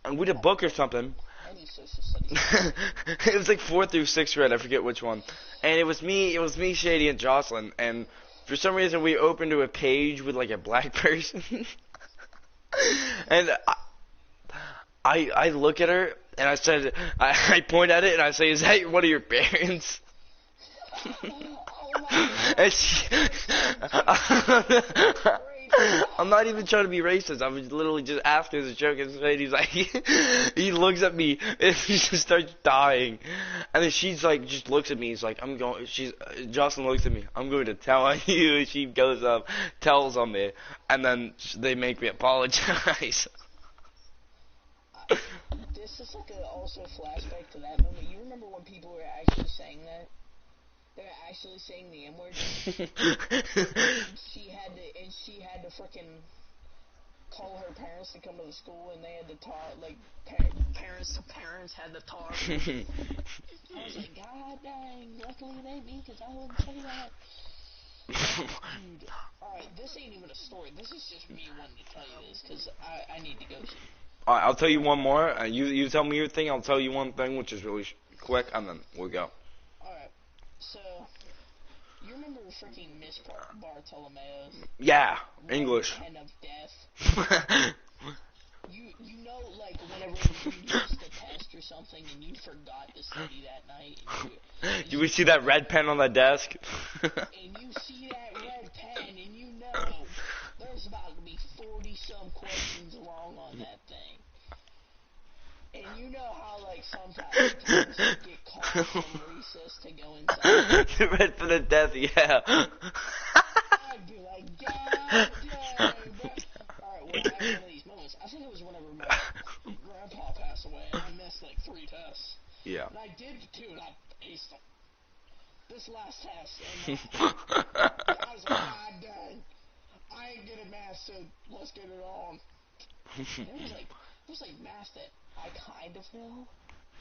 And we did a book or something. Any social studies. It was like 4th through 6th grade, I forget which one. And it was me, Shady, and Jocelyn. And for some reason, we opened to a page with like a black person. And I look at her and I said, I point at it and I say, is that one of your parents? And she, I'm not even trying to be racist. I was literally just after the joke and he's like, he looks at me and he just starts dying. And then she's like, just looks at me. He's like, Jocelyn looks at me. I'm going to tell you. And she goes up, tells on me. And then they make me apologize. This is like also a flashback to that moment. You remember when people were actually saying that? They're actually saying the N-word. She had to frickin' call her parents to come to the school, and they had to talk, like, parents to parents had to talk. I was like, God dang, luckily it ain't me, because I wouldn't say that. Dude, alright, this ain't even a story. This is just me wanting to tell you this, because I need to go soon. Alright, I'll tell you one more. You tell me your thing, I'll tell you one thing, which is really quick, and then we'll go. Alright, so, you remember freaking Miss Bartolomeo's? Yeah, English. Pen of death. You know, like, whenever you used a test or something and you forgot to study that night. And You would see that red pen on the desk? and you see that red pen and you know there's about to be 40-some questions wrong on that thing. And you know how, like, sometimes you get called from recess to go inside. The red pen of death, yeah. I'd be like, God dang, bro. Alright, well, I had one of these moments. I think it was whenever my grandpa passed away, and I missed, like, 3 tests. Yeah. And I did, too, and I aced them. This last test, and I was like, God dang. I ain't good at math, so let's get it on. And it was like math that I kind of know,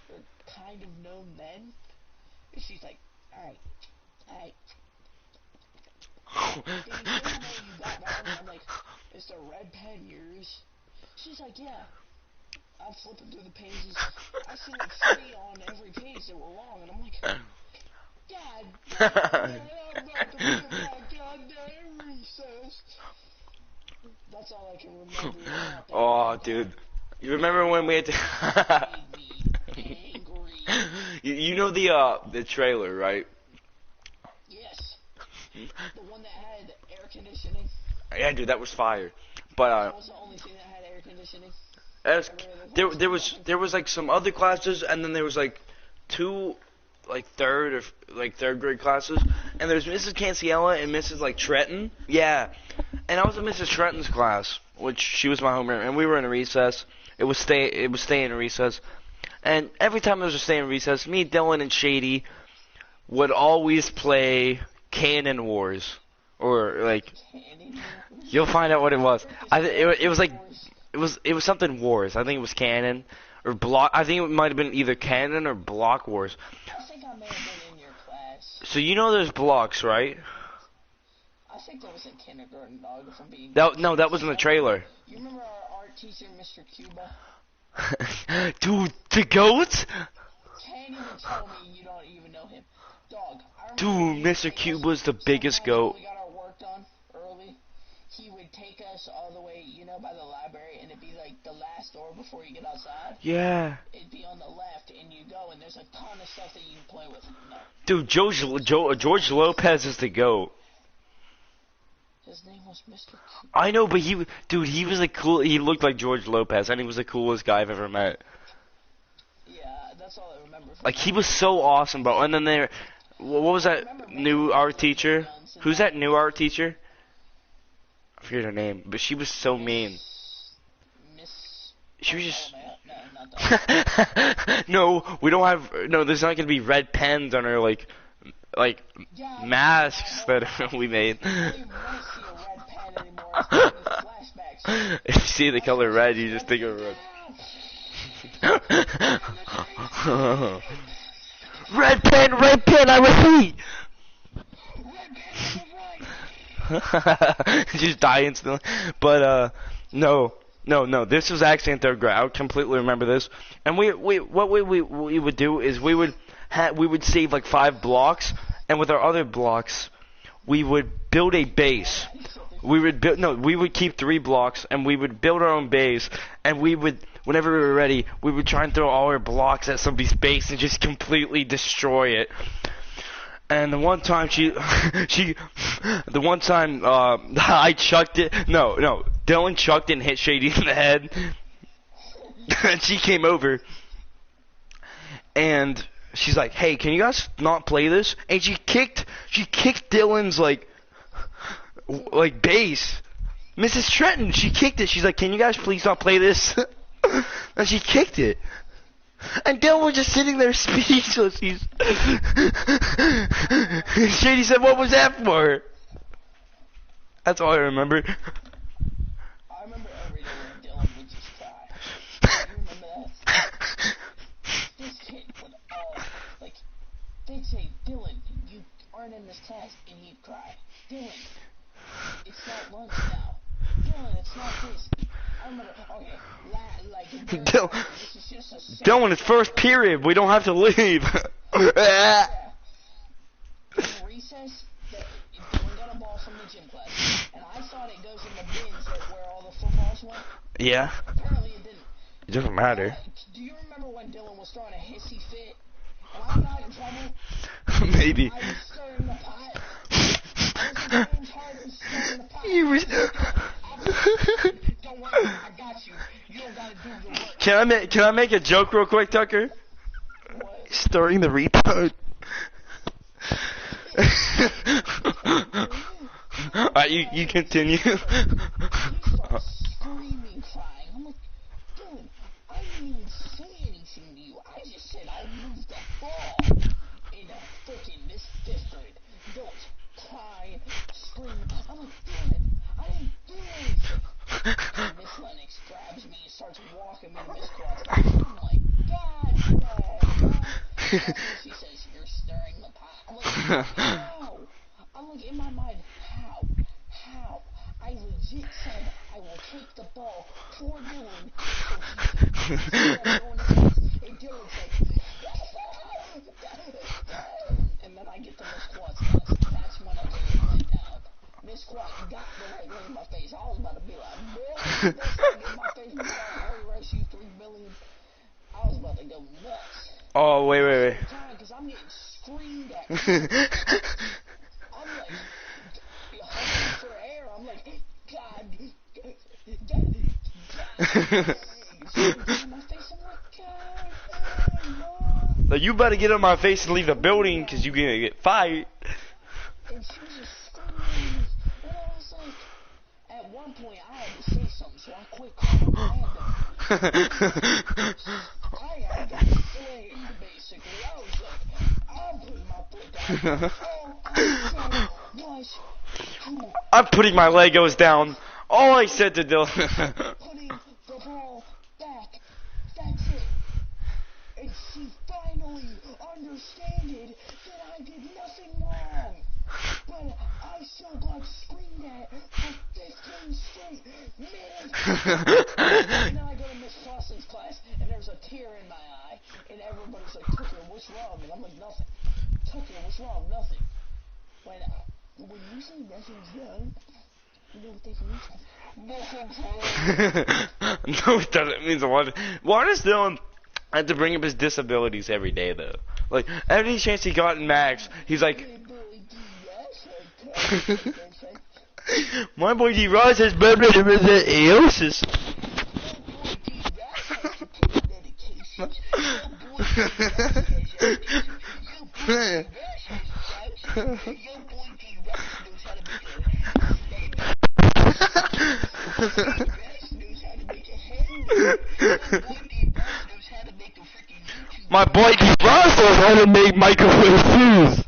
or kind of known then. And she's like, alright. Did you know you got that? And I'm like, is the red pen yours? She's like, yeah. I'm flipping through the pages. I see like 3 on every page that were wrong, and I'm like, God damn, I'm about to be in my goddamn recess. That's all I can remember. Oh, dude. You remember when we had to... you know the trailer, right? Yes. The one that had air conditioning. Yeah, dude, that was fire. But That was the only thing that had air conditioning. as, there was like some other classes, and then there was like two like third grade classes, and there's Mrs. Canciella and Mrs. like Trenton. Yeah, and I was in Mrs. Trenton's class, which she was my homeroom, and we were in a recess. It was stay in recess, and every time there was a stay in recess, me, Dylan, and Shady would always play Cannon Wars, or like you'll find out what it was. It was like it was something Wars. I think it was Cannon or Block. I think it might have been either Cannon or Block Wars. I think I may have been in your class. So you know there's blocks, right? I think that was in kindergarten, dog, if I'm being... No, that was in the trailer. You remember our art teacher, Mr. Cuba? Dude, the goat? Can't even tell me you don't even know him. Dog, I Dude, remember Mr. Cuba's the biggest goat. When we got our work done early, he would take us all the way, by the library, and it'd be like the last door before you get outside. Yeah. It'd be on the left, and you go, and there's a ton of stuff that you can play with. No. Dude, George Lopez is the goat. His name was Mr. Cuba. I know, but he was like cool. He looked like George Lopez, and he was the coolest guy I've ever met. Yeah, that's all I remember. Like, he was so awesome, bro. And then what was that new art teacher? Who's that new art teacher? I forget her name, but she was so mean. She was just... No, we don't have... No, there's not gonna be red pens on her, like masks that we made. If you see the color red, you just think of red. Red pen, I repeat! Just die instantly. But, no, this was actually in third grade. I completely remember this. And what we would do is we would save like 5 blocks, and with our other blocks, we would build a base. We would keep 3 blocks, and we would build our own base, and we would, whenever we were ready, we would try and throw all our blocks at somebody's base and just completely destroy it. And the one time I chucked it, Dylan chucked it and hit Shady in the head, and she came over, and she's like, hey, can you guys not play this? And she kicked Dylan's, like base. Mrs. Trenton, she kicked it. She's like, can you guys please not play this? And she kicked it. And Dylan was just sitting there speechless. Shady said, what was that for? That's all I remember. I remember every day when Dylan would just cry. You remember that? This kid would they'd say, Dylan, you aren't in this class, and he'd cry. Dylan, it's not lunch now. Dylan, it's not this. I remember, Dylan, it's first period. We don't have to leave. Yeah. In recess, Dylan got a ball from the gym class, and I thought it goes in the bins where all the footballs went. Yeah. Apparently it didn't. It doesn't matter. Do you remember when Dylan was throwing a hissy fit, and I got in trouble? Maybe. I was stirring the pot. I was in stirring the pot. You were... Don't worry, I got you. You don't gotta do the work. Can I make a joke real quick, Tucker? What? Stirring the retard. Alright, you continue. He starts screaming, crying. I'm like, Dylan, I didn't even say anything to you. I just said I moved the ball in this fifth grade. Don't cry, scream. I'm like, Dylan, I didn't do anything. And Miss Lennox grabs me and starts walking me to Miss Claus. I'm like, God, no. And she says, you're stirring the pot. I'm like, no. I'm like, in my mind, how? I legit said I will take the ball for Dylan so he can and Dylan's like, and then I get to Miss Claus. That's when I went down. Miss Claus got the right way in my face. I was about to be like, boy, that's like in my face. Harry Rush, you $3 million. I was about to go nuts. Oh, wait. Because I'm getting screamed at. I'm like, hungry for air. I'm like, God. In my face, I'm like, God, Mom. Now you better get on my face and leave the building, cause you gonna get fired. And she was just screaming. And I was like, at one point, I had to say something, so I quit calling random. I got flamed, basically. I was like, I'm putting my foot down. All I said was, I'm putting my Legos down. All I said to Dylan. putting the ball back. That's it. And she finally understood that I did nothing wrong. But I still got screamed at for 15 straight minutes. And then I go to Miss Clausen's class, and there's a tear in my eye, and everybody's like, Tucker, what's wrong? And I'm like, nothing. Tucker, what's wrong? Nothing. When you say nothing's wrong, you know what that means? No, it doesn't. It means a lot. Why does Dylan have to bring up his disabilities every day, though? Like, every chance he got in Max, he's like, my boy D-Ross has aosis. My boy D-Ross knows how to make microwave foods.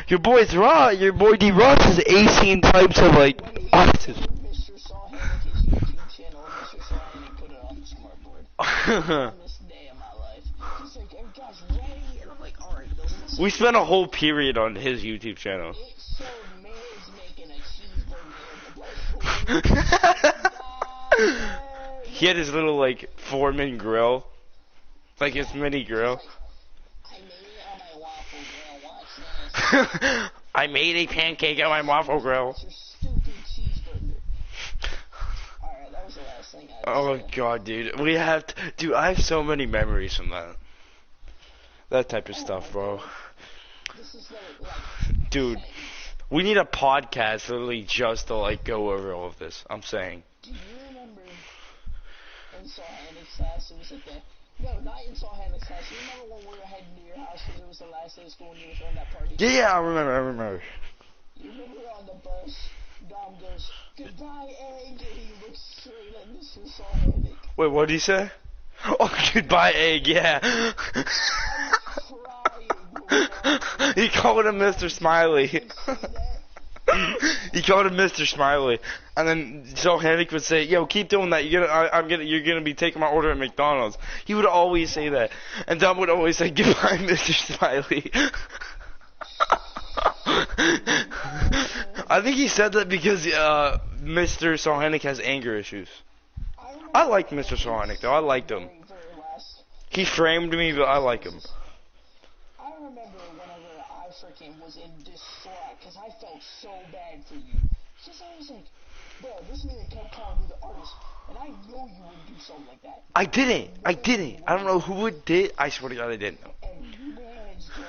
Your boy D-Ross has 18 types of like autism. Mr. Sawhanick, his YouTube channel, Mr. Sawhanick put it on the smartboard. On this day of my life. He's like, hey guys, ready? And I'm like, alright, we spent a whole period on his YouTube channel. It showed Mary's making a cheeseburger. He had his little like Foreman grill, like his mini grill. I made it on my waffle grill. Watch this. I made a pancake on my waffle grill. It's your stupid cheeseburger. Alright, that was the last thing I Oh god, dude, we have dude, I have so many memories from that type of stuff, bro. This is Dude, we need a podcast literally just to like go over all of this. I'm saying. Do you remember in Sawhanick's class, it was at the, no, not in Sawhanick's class, you remember when we were heading to your house because it was the last day of school and you were throwing that party? Yeah, I remember. You remember on the bus, Dom goes, goodbye, Egg, and he looks straight at Mr. Sawhanick. Wait, what did he say? Oh, goodbye, Egg, yeah. He called him Mr. Smiley. He called him Mr. Smiley, and then Sawhanick would say, "Yo, keep doing that. You're gonna be taking my order at McDonald's." He would always say that, and Dom would always say, "Goodbye, Mr. Smiley." I think he said that because Mr. Sawhanick has anger issues. I like Mr. Sawhanick though. I liked him. He framed me, but I like him. I remember whenever I freaking was in distraught because I felt so bad for you. Because I was like, bro, this nigga kept calling me the artist, and I know you would do something like that. I didn't. I don't know who it did. I swear to God, I didn't know. And you managed to,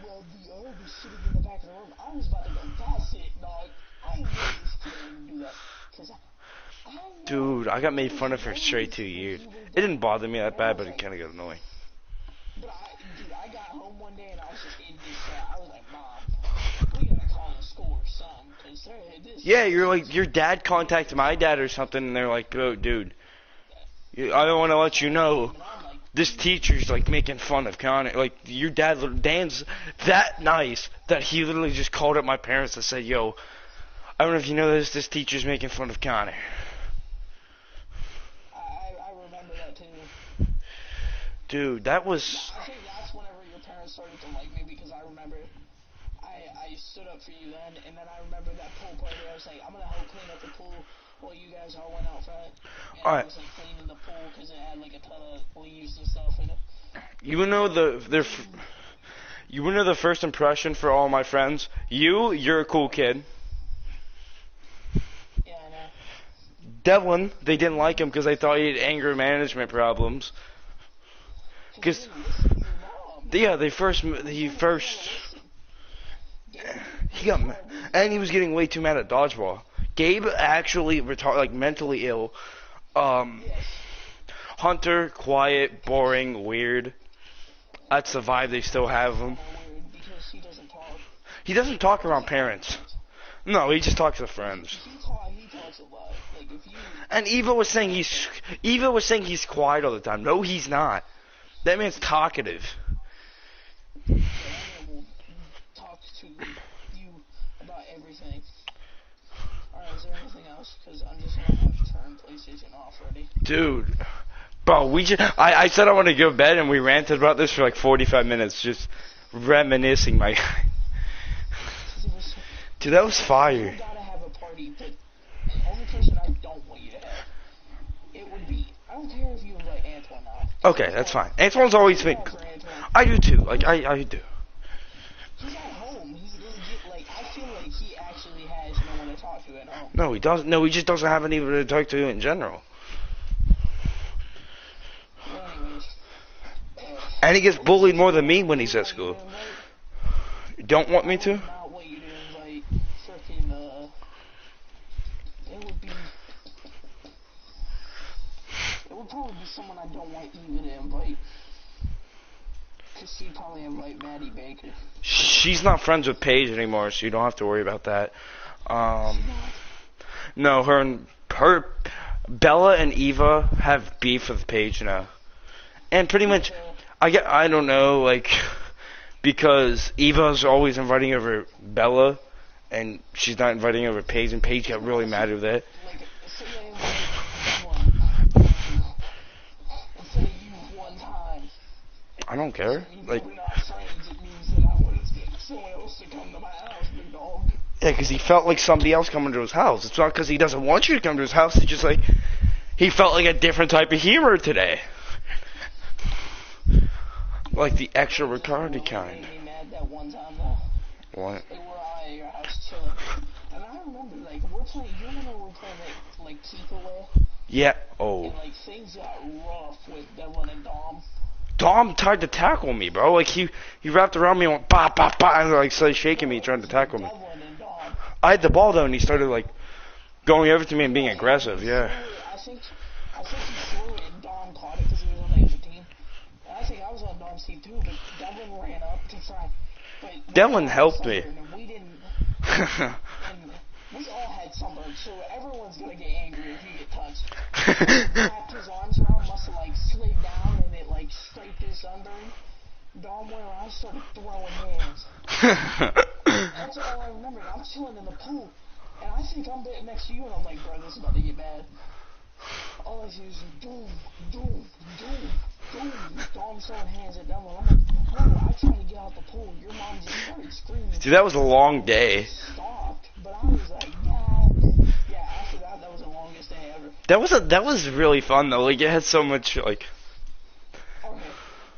well, the artist sitting in the back of the room. I was about to go, that's it, dog. I knew this kid wouldn't do that. Because Dude, I got made fun of for straight 2 years. It didn't bother me that bad, but it kind of got annoying. But I got home one day and I was just in distraught. I was like, Mom, we gotta call the school or something. Cause this. Yeah, you're like, your dad contacted my dad or something, and they're like, oh, dude, I don't want to let you know. This teacher's like making fun of Connor. Like, your Dan's that nice that he literally just called up my parents and said, yo, I don't know if you know this teacher's making fun of Connor. I remember that too. Dude, that was... I think that's whenever your parents started to like me because I remember I stood up for you then, and then I remember that pool party. I was like, I'm gonna help clean up the pool while you guys all went out front. And I was like cleaning the pool because it had like a ton of leaves and stuff in it. You know the first impression for all my friends? You're a cool kid. Yeah, I know. Devlin, they didn't like him because they thought he had anger management problems. Because, yeah, he He got and he was getting way too mad at dodgeball. Gabe actually mentally ill. Yes. Hunter, quiet, boring, weird. That's the vibe they still have him. Weird because he doesn't talk. He doesn't talk around parents. No, he just talks to friends. He talks a lot. Like if you. And Eva was saying he's quiet all the time. No, he's not. That man's talkative. Will talk to you about everything. Alright, is there anything else? Because I'm just gonna have to turn PlayStation off already. Dude. Bro, I said I want to go to bed and we ranted about this for like 45 minutes, just reminiscing, my guy. Dude, that was fire. You gotta have a party, but the only person I don't want you to have, it would be, I don't care if you invite Antoine now. Okay, that's fine. Antoine's always been. I do too. Like, I do. He's at home. He's gonna get, like, I feel like he actually has no one to talk to at home. No, he doesn't. No, he just doesn't have anyone to talk to in general. Well, anyways. And he gets bullied more than me when he's at school. Don't want me to? Not want you to invite frickin', it would probably be someone I don't want Eva to invite. Because she'd probably invite Maddie Baker. She's not friends with Paige anymore, so you don't have to worry about that. No, her Bella and Eva have beef with Paige now. And pretty much, I don't know, like, because Eva's always inviting over Bella, and she's not inviting over Paige, and Paige got really mad with that. Like, say I invited someone instead of you one time. I don't care. Like, We're not friends, it means that I wanted someone else to come to my house, big dog. yeah, because he felt like somebody else coming to his house. It's not because he doesn't want you to come to his house. It's just like, he felt like a different type of humor today. Like the extra retarded kind. Made me mad that one time though. What? Like we're all at your house chilling, and I remember like we're playing. You remember we're playing like keep away, Yeah. Oh. and like things got rough with Devlin and Dom. Dom tried to tackle me, bro. Like he wrapped around me and went bah bah bah and like started shaking me, trying to tackle me. Devlin and Dom. I had the ball though, and he started like going over to me and being aggressive. Yeah. I think he threw it and Dom caught it because he was on the other team. And I think I was on Dom's team too, but Devlin ran up to try. But Devlin helped me. And we didn't. And we all had sunburn, so everyone's gonna get angry if you get touched. He wrapped his arms around, must have like slid down, and it like scraped his sunburn. Dom went around, started throwing hands. That's all I remember. I'm chilling in the pool, and I think I'm next to you, and I'm like, bro, this is about to get bad. All I see is doom, doom, doom, doom. Dom throwing hands at Devlin. I'm like, bro, I tried to get out the pool. Your mom just started screaming. Dude, that was a long day. Stopped, but I was like, yeah. After that was the longest day ever. That was really fun though. Like it had so much like. Okay,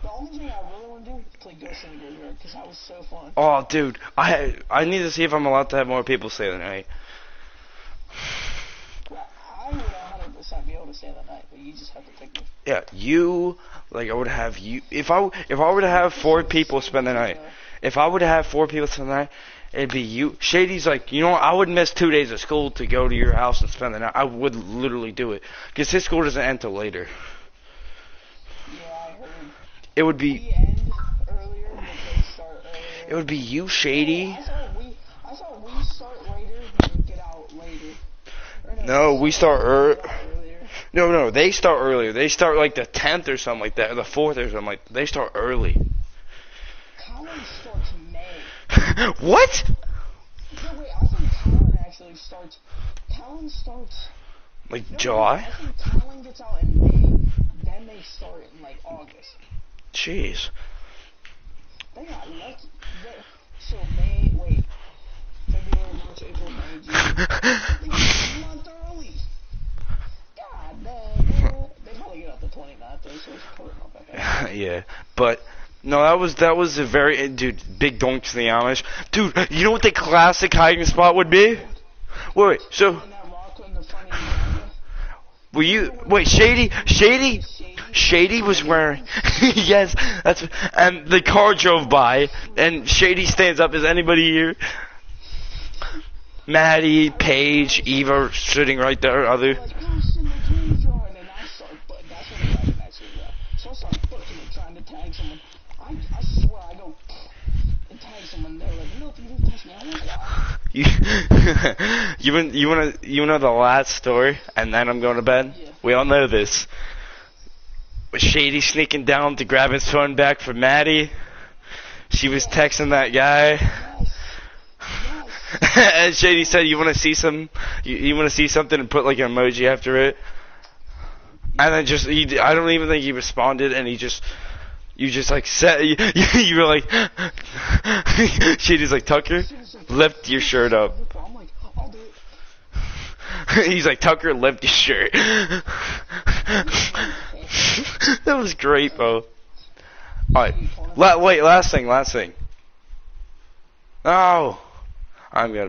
the only thing I really want to do is play Ghost in the Graveyard because that was so fun. Oh, dude, I need to see if I'm allowed to have more people stay the night. Well, I would 100% be able to stay that night, but you just have to pick me. Yeah, I would have you. If I were to have 4 people spend the night, if I were to have 4 people spend the night, it'd be you. Shady's like, you know what? I would miss 2 days of school to go to your house and spend the night. I would literally do it because his school doesn't end till later. Yeah, I heard. It would be. We end earlier, but they start earlier. It would be you, Shady. I thought we start later and get out later. No, we start earlier. Earlier. No, they start earlier. They start like the 10th or something like that, or the 4th or something like that. They start early. College starts May. What? No, wait, I think Colin actually starts. Colin starts. Like No, July? I think Colin gets out in May, then they start in like August. Jeez. They got lucky. So May, wait. February, March, April, May, June. They got a month early. God damn. They probably get out the 29th though, so it's probably not that bad. Yeah, but no, that was a very dude big donk to the Amish. Dude, you know what the classic hiding spot would be? Wait, so And that rock in the front of your were you wait Shady was wearing yes, and the car drove by and Shady stands up. Is anybody here? Maddie, Paige, Eva sitting right there. Other. Like, oh, send the dream drawing, and I start, but that's when the Madden match was out. So I start booking it, trying to tag someone. I swear, I go and tag someone. They're like, no, you didn't touch me. I'm like, ah. You wanna the last story, and then I'm going to bed. Yeah. We all know this. Shady sneaking down to grab his phone back from Maddie. She was texting that guy. Yes. And Shady said, "You want to see some? You want to see something?" And put like an emoji after it. And then I don't even think he responded, and you just like said, you were like, Shady's like, Tucker, lift your shirt up. I'm like, I'll do it. He's like, Tucker, lift your shirt. That was great, bro. Alright, wait, last thing. Oh, I'm gonna